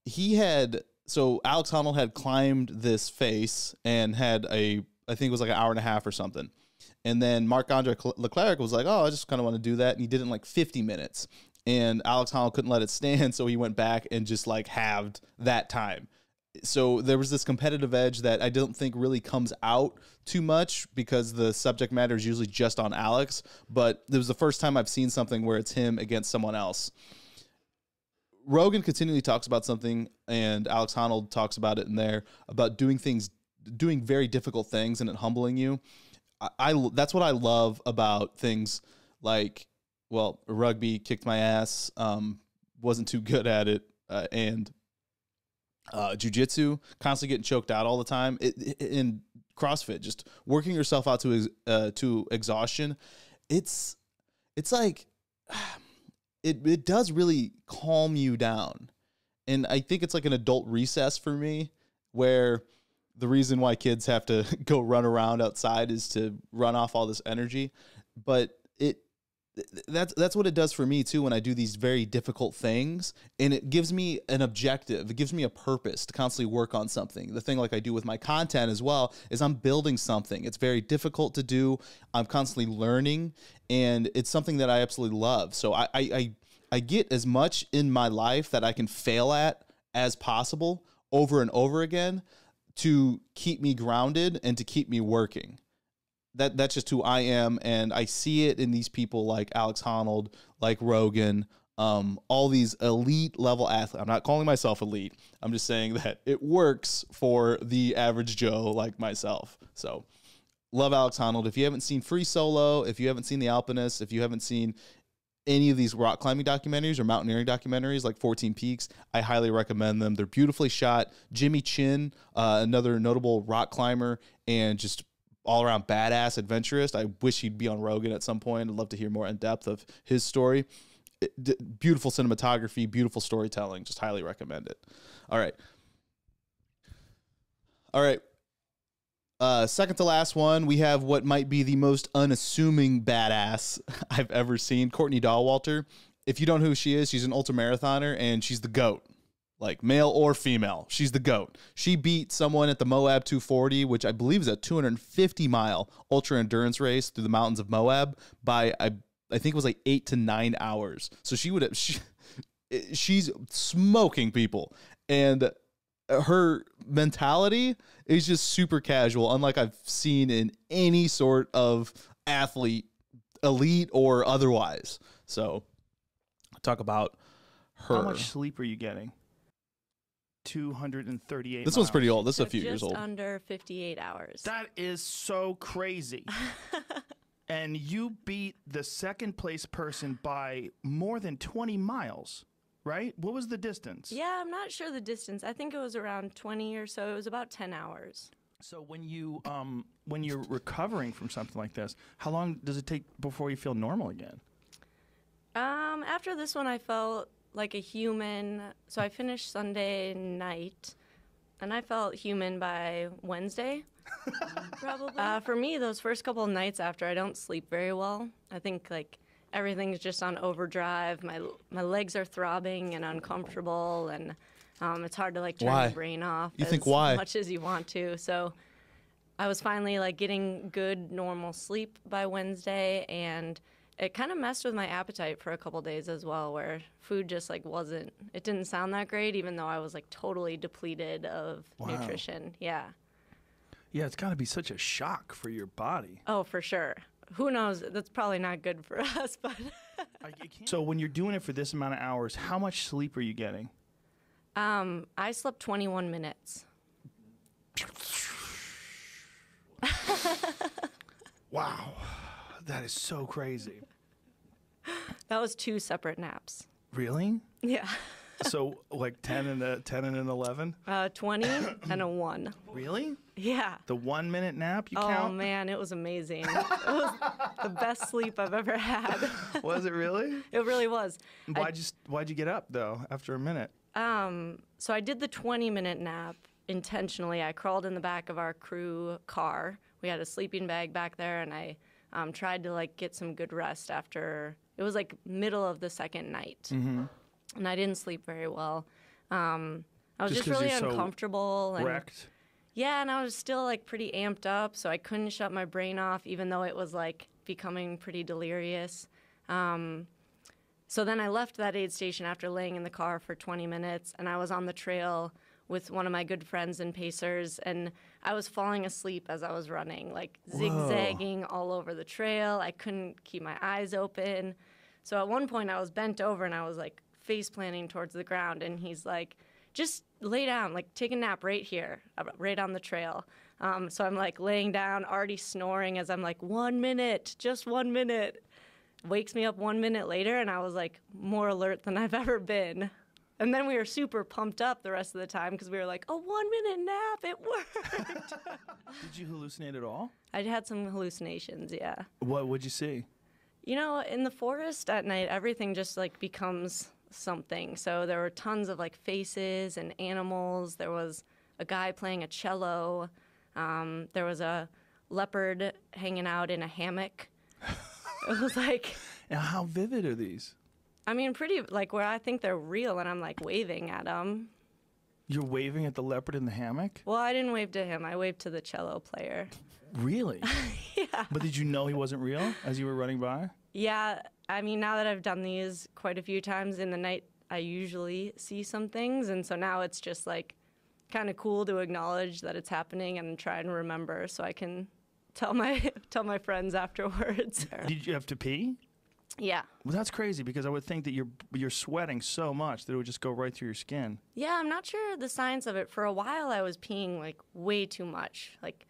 Alex Honnold had climbed this face and had I think it was like an hour and a half or something. And then Marc-Andre Leclerc was like, oh, I just kind of want to do that. And he did it in like 50 minutes. And Alex Honnold couldn't let it stand, so he went back and just like halved that time. So there was this competitive edge that I don't think really comes out too much because the subject matter is usually just on Alex. But it was the first time I've seen something where it's him against someone else. Rogan continually talks about something, and Alex Honnold talks about it in there, about doing very difficult things and it humbling you. That's what I love about things like, well, rugby kicked my ass, wasn't too good at it, and jiu-jitsu, constantly getting choked out all the time. In CrossFit, just working yourself out to exhaustion. It's like it does really calm you down, and I think it's like an adult recess for me, where the reason why kids have to go run around outside is to run off all this energy. But that's what it does for me too when I do these very difficult things, and it gives me an objective. It gives me a purpose to constantly work on something. The thing like I do with my content as well is I'm building something. It's very difficult to do. I'm constantly learning, and it's something that I absolutely love. So I get as much in my life that I can fail at as possible over and over again to keep me grounded and to keep me working. That's just who I am, and I see it in these people like Alex Honnold, like Rogan, all these elite level athletes. I'm not calling myself elite. I'm just saying that it works for the average Joe like myself. So love Alex Honnold. If you haven't seen Free Solo, if you haven't seen The Alpinist, if you haven't seen any of these rock climbing documentaries or mountaineering documentaries like 14 Peaks, I highly recommend them. They're beautifully shot. Jimmy Chin, another notable rock climber and just all around badass adventurist. I wish he'd be on Rogan at some point. I'd love to hear more in depth of his story. Beautiful cinematography, beautiful storytelling. Just highly recommend it. All right. Second to last one, we have what might be the most unassuming badass I've ever seen, Courtney Dahlwalter. If you don't know who she is, she's an ultramarathoner, and she's the GOAT. Like, male or female, she's the GOAT. She beat someone at the Moab 240, which I believe is a 250-mile ultra-endurance race through the mountains of Moab by, I think it was like 8 to 9 hours. So she's smoking people. And her mentality is just super casual, unlike I've seen in any sort of athlete, elite or otherwise. So, talk about her. How much sleep are you getting? 238 This one's miles. pretty old. This is So a few years old. Just under 58 hours. That is so crazy. And you beat the second place person by more than 20 miles, right? What was the distance? Yeah, I'm not sure the distance. I think it was around 20 or so. It was about 10 hours. So when you're recovering from something like this, how long does it take before you feel normal again? After this one, I felt like a human. So I finished Sunday night, and I felt human by Wednesday. Probably. For me, those first couple of nights after, I don't sleep very well. I think like everything's just on overdrive. My legs are throbbing and uncomfortable, and it's hard to like turn Why? the brain off. You think why? As much as you want to. So I was finally like getting good normal sleep by Wednesday, and it kind of messed with my appetite for a couple days as well, where food just like it didn't sound that great, even though I was like totally depleted of nutrition. Yeah. Yeah, it's got to be such a shock for your body. Oh, for sure. Who knows? That's probably not good for us, but. So when you're doing it for this amount of hours, how much sleep are you getting? I slept 21 minutes. Wow, that is so crazy. That was 2 separate naps. Really? Yeah. So like 10 and an 11? 20 and a 1. Really? Yeah. The 1 minute nap you Oh count? man, it was amazing. It was the best sleep I've ever had. Was it really? It really was. Why'd you get up though after a minute? So I did the 20-minute nap intentionally. I crawled in the back of our crew car. We had a sleeping bag back there, and I tried to like get some good rest after. It was like middle of the second night, and I didn't sleep very well. I was just 'cause really you're so uncomfortable and Wrecked? yeah, and I was still like pretty amped up, so I couldn't shut my brain off, even though it was like becoming pretty delirious. So then I left that aid station after laying in the car for 20 minutes, and I was on the trail with one of my good friends and pacers, and I was falling asleep as I was running, like zigzagging all over the trail. I couldn't keep my eyes open. So at one point I was bent over and I was like face planting towards the ground, and he's like, just lay down, like take a nap right here, right on the trail. So I'm like laying down, already snoring as I'm like, 1 minute, just 1 minute. Wakes me up 1 minute later, and I was like more alert than I've ever been. And then we were super pumped up the rest of the time because we were like, a 1 minute nap, it worked. Did you hallucinate at all? I had some hallucinations, yeah. What would you see? You know, in the forest at night, everything just like becomes something. So there were tons of like faces and animals. There was a guy playing a cello. There was a leopard hanging out in a hammock. It was like, And how vivid are these? I mean, pretty, like, where I think they're real, and I'm like waving at them. You're waving at the leopard in the hammock? Well, I didn't wave to him. I waved to the cello player. Really? Yeah. But did you know he wasn't real as you were running by? Yeah. I mean, now that I've done these quite a few times in the night, I usually see some things. And so now it's just like kind of cool to acknowledge that it's happening and try and remember so I can tell my friends afterwards. Did you have to pee? Yeah. Well, that's crazy because I would think that you're sweating so much that it would just go right through your skin. Yeah, I'm not sure the science of it. For a while, I was peeing like way too much, like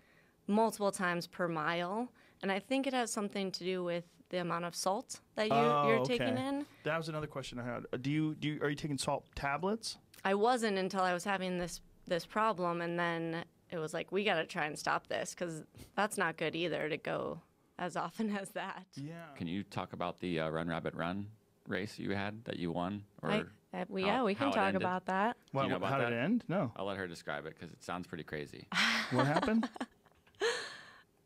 multiple times per mile. And I think it has something to do with the amount of salt that you're taking in. That was another question I had. Are you taking salt tablets? I wasn't until I was having this problem, and then it was like, we got to try and stop this because that's not good either to go as often as that. Yeah. Can you talk about the Run Rabbit Run race you had that you won? Or We how can it talk ended? about that. Do you know about how did that? it end? No. I'll let her describe it because it sounds pretty crazy. What happened?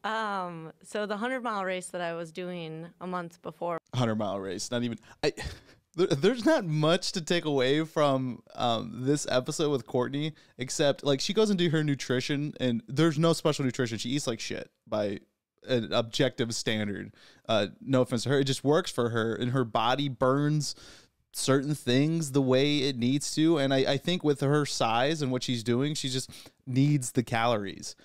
So the 100-mile race that I was doing a month before. 100-mile race. Not even. There's not much to take away from this episode with Courtney, except like she goes into her nutrition, and there's no special nutrition. She eats like shit by an objective standard. No offense to her, it just works for her, and her body burns certain things the way it needs to. And I think with her size and what she's doing, she just needs the calories.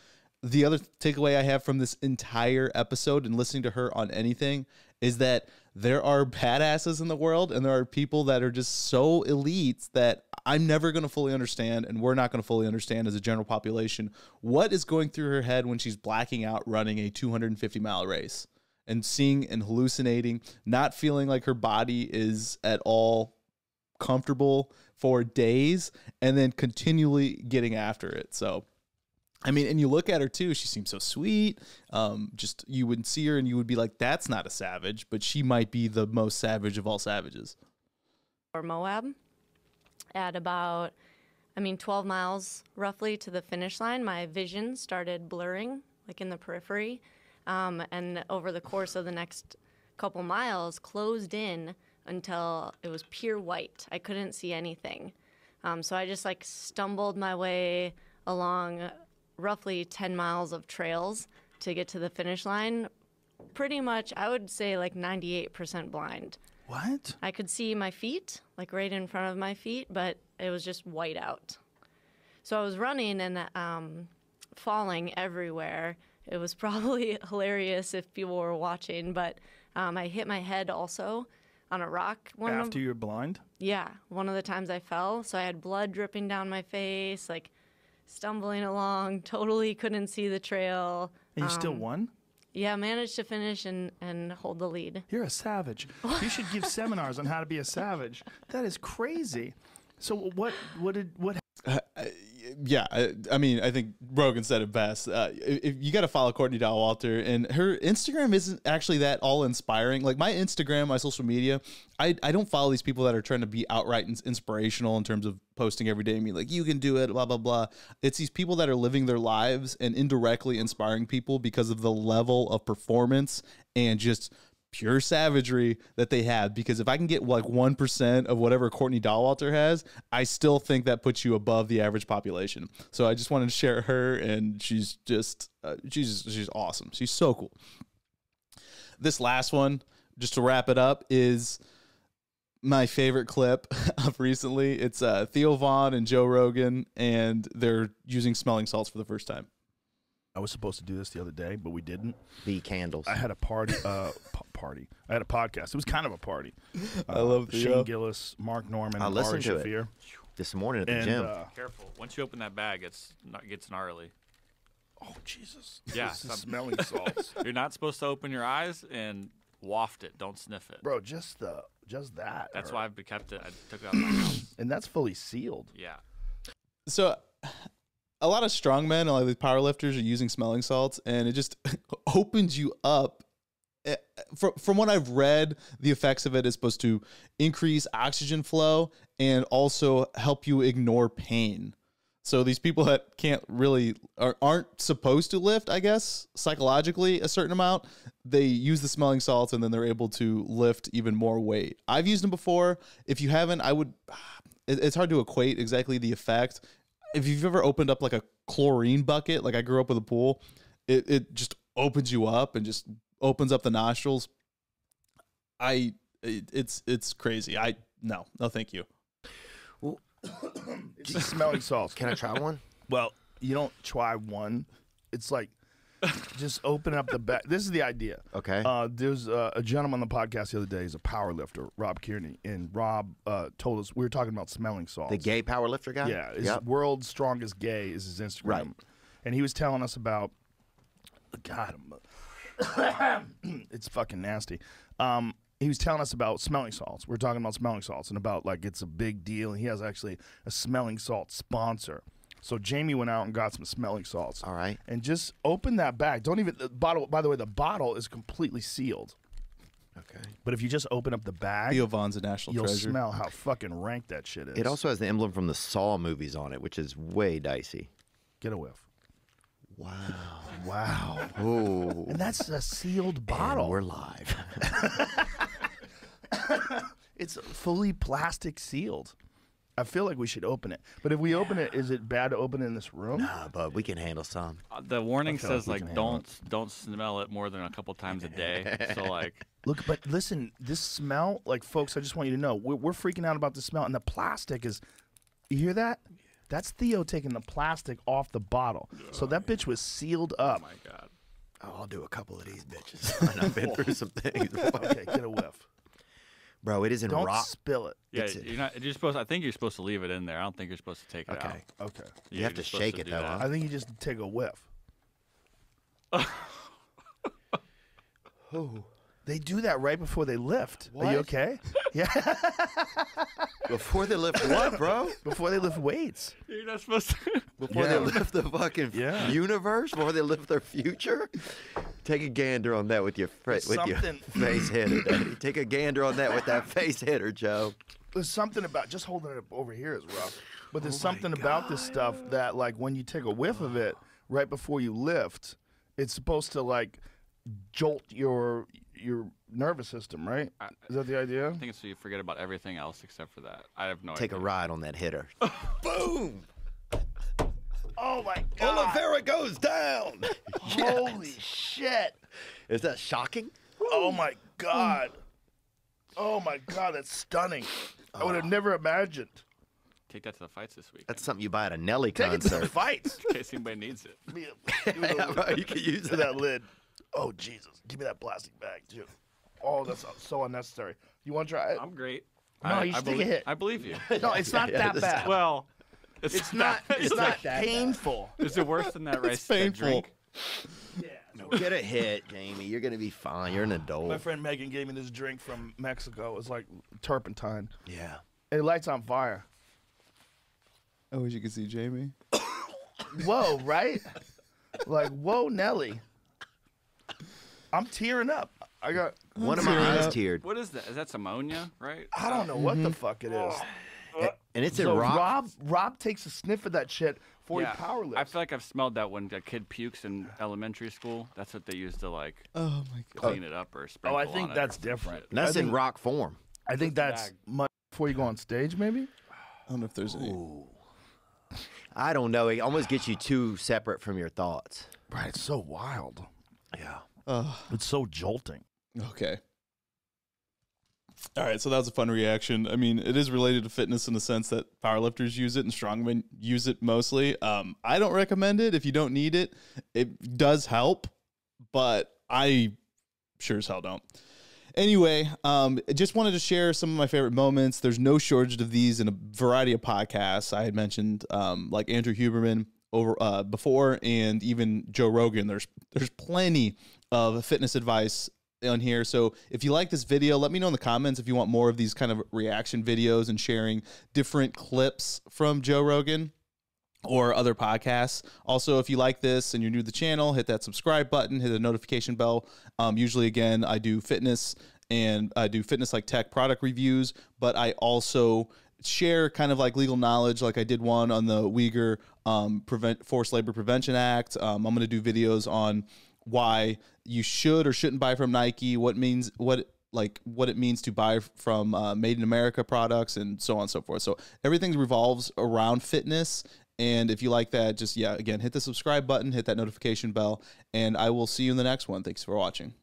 The other takeaway I have from this entire episode and listening to her on anything is that there are badasses in the world, and there are people that are just so elite that I'm never going to fully understand, and we're not going to fully understand as a general population what is going through her head when she's blacking out running a 250-mile race and seeing and hallucinating, not feeling like her body is at all comfortable for days, and then continually getting after it. So I mean, and you look at her too, she seems so sweet. Just you would see her and you would be like, that's not a savage, but she might be the most savage of all savages. Or Moab at about, 12 miles roughly to the finish line, my vision started blurring, like in the periphery. And over the course of the next couple miles, closed in until it was pure white. I couldn't see anything. So I just like stumbled my way along roughly 10 miles of trails to get to the finish line. Pretty much, I would say like 98% blind. What? I could see my feet, like right in front of my feet, but it was just white out. So I was running and falling everywhere. It was probably hilarious if people were watching, but I hit my head also on a rock. After you're blind? Yeah, one of the times I fell. So I had blood dripping down my face, like stumbling along, totally couldn't see the trail. And you still won? Yeah, managed to finish and hold the lead. You're a savage. You should give seminars on how to be a savage. That is crazy. So what Yeah, I think Rogan said it best. If you got to follow Courtney Dahlwalter, and her Instagram isn't actually that all inspiring. Like my Instagram, my social media, I don't follow these people that are trying to be outright inspirational in terms of posting every day and be like, you can do it, blah, blah, blah. It's these people that are living their lives and indirectly inspiring people because of the level of performance and just pure savagery that they have. Because if I can get like 1% of whatever Courtney Dahlwalter has, I still think that puts you above the average population. So I just wanted to share her, and she's just she's awesome. She's so cool. This last one, just to wrap it up, is my favorite clip of recently. It's Theo Vaughn and Joe Rogan, and they're using smelling salts for the first time. I was supposed to do this the other day, but we didn't. The candles. I had a party. Party. I had a podcast. It was kind of a party. I love Shane Gillis, Mark Norman, I and listened Ari to Shaffir. it this morning at the And, gym. Careful. Once you open that bag, it gets gnarly. Oh Jesus! Yeah, This is smelling salts, You're not supposed to open your eyes and waft it. Don't sniff it. bro. Just that. That's why I've kept it. I took it out of my house. And that's fully sealed. Yeah. So a lot of strongmen and like these powerlifters are using smelling salts, and it just opens you up. From what I've read, the effects of it is supposed to increase oxygen flow and also help you ignore pain. So these people that can't really aren't supposed to lift, I guess, psychologically a certain amount, they use the smelling salts and then they're able to lift even more weight. I've used them before. If you haven't, it's hard to equate exactly the effect. If you've ever opened up like a chlorine bucket, like I grew up with a pool, it just opens you up and just opens up the nostrils. It's crazy. No, thank you. Smelling salts. Can I try one? Well, you don't try one. It's like just open up the back. This is the idea. Okay. There's a gentleman on the podcast the other day. He's a power lifter, Rob Kearney, and Rob told us we were talking about smelling salts. The gay power lifter guy? Yeah, his world's strongest gay is his Instagram. Right. And he was telling us about God, it's fucking nasty. He was telling us about smelling salts. We're talking about smelling salts and about like it's a big deal. And he has actually a smelling salt sponsor. So Jamie went out and got some smelling salts. All right. And just open that bag. Don't even the bottle. By the way, the bottle is completely sealed. Okay. But if you just open up the bag, Theo Von's a national you'll treasure. smell how fucking rank that shit is. It also has the emblem from the Saw movies on it, which is way dicey. Get a whiff. Wow. Wow. Oh. And that's a sealed bottle. And we're live. It's fully plastic sealed. I feel like we should open it. But if we open it, is it bad to open it in this room? Nah, but we can handle some. The warning feel like says we like can handle don't smell it more than a couple times a day. So like Look, but listen, this smell, like folks, I just want you to know, we're freaking out about the smell, and the plastic is, you hear that? That's Theo taking the plastic off the bottle. So that bitch was sealed up. oh my god. Oh, I'll do a couple of these bitches. I've been through some things. Okay, get a whiff. Bro, it isn't Don't rock. spill it. Yeah, It's- you're not. You're supposed. I think you're supposed to leave it in there. I don't think you're supposed to take it out. Okay. Okay. You have to you're supposed shake it, do though, that. huh? I think you just take a whiff. Oh. They do that right before they lift. Are What? you okay? Yeah. Before they lift what, bro? Before they lift weights. You're not supposed to. Before Yeah. they lift the fucking universe? Before they lift their future? Take a gander on that with your face hitter, Daddy. Take a gander on that with that face hitter, Joe. There's something about just holding it up over here is rough. But there's something about this stuff that like when you take a whiff of it right before you lift, it's supposed to like jolt your nervous system, right? Is that the idea? I think it's so you forget about everything else except for that. I have no Take a idea. ride on that hitter. Boom! Oh my god. Oliveira goes down! Holy shit. Is that shocking? Oh my god. Oh my god, that's stunning. I would have never imagined. Take that to the fights this week. That's something you buy at a Nelly Take it to the concert. fights. in case anybody needs it. Yeah, bro, you can use to that lid. Oh Jesus. Give me that plastic bag too. Oh, that's so unnecessary. You want to try it? I'm great. No, you should take a hit. I believe you. No, it's not that this- bad. Well, It's not painful. Is it worse than that rice that painful. drink? Get a hit, Jamie. You're going to be fine. You're an adult. My friend Megan gave me this drink from Mexico. It's like turpentine. Yeah. It lights on fire. I wish you could see Jamie. Whoa, right? Like, whoa, Nelly. I'm tearing up. I got. One of my eyes teared. What is that? Is that ammonia, right? I don't know what the fuck it is. And it's in So rock. Rob takes a sniff of that shit before he power lifts. I feel like I've smelled that when a kid pukes in elementary school. That's what they use to like Oh my god. clean it up or sprinkle I think on it or that's some different. shit. And that's I in think- rock form. I think that's much before you go on stage, maybe. I don't know if there's any. I don't know. It almost gets you too separate from your thoughts. Right, it's so wild. Yeah. It's so jolting. Okay. All right, so that was a fun reaction. I mean, it is related to fitness in the sense that powerlifters use it and strongmen use it mostly. I don't recommend it if you don't need it. It does help, but I sure as hell don't. Anyway, I just wanted to share some of my favorite moments. There's no shortage of these in a variety of podcasts. I had mentioned like Andrew Huberman over before, and even Joe Rogan. There's plenty of fitness advice on here. So if you like this video, let me know in the comments if you want more of these kind of reaction videos and sharing different clips from Joe Rogan or other podcasts. Also, if you like this and you're new to the channel, hit that subscribe button, hit the notification bell. Usually, again, I do fitness and I do fitness like tech product reviews, but I also share kind of like legal knowledge, like I did one on the Uyghur Forced Labor Prevention Act. I'm going to do videos on why you should or shouldn't buy from Nike, what it means to buy from Made in America products, and so on and so forth. So everything revolves around fitness. And if you like that, just, again, hit the subscribe button, hit that notification bell, and I will see you in the next one. Thanks for watching.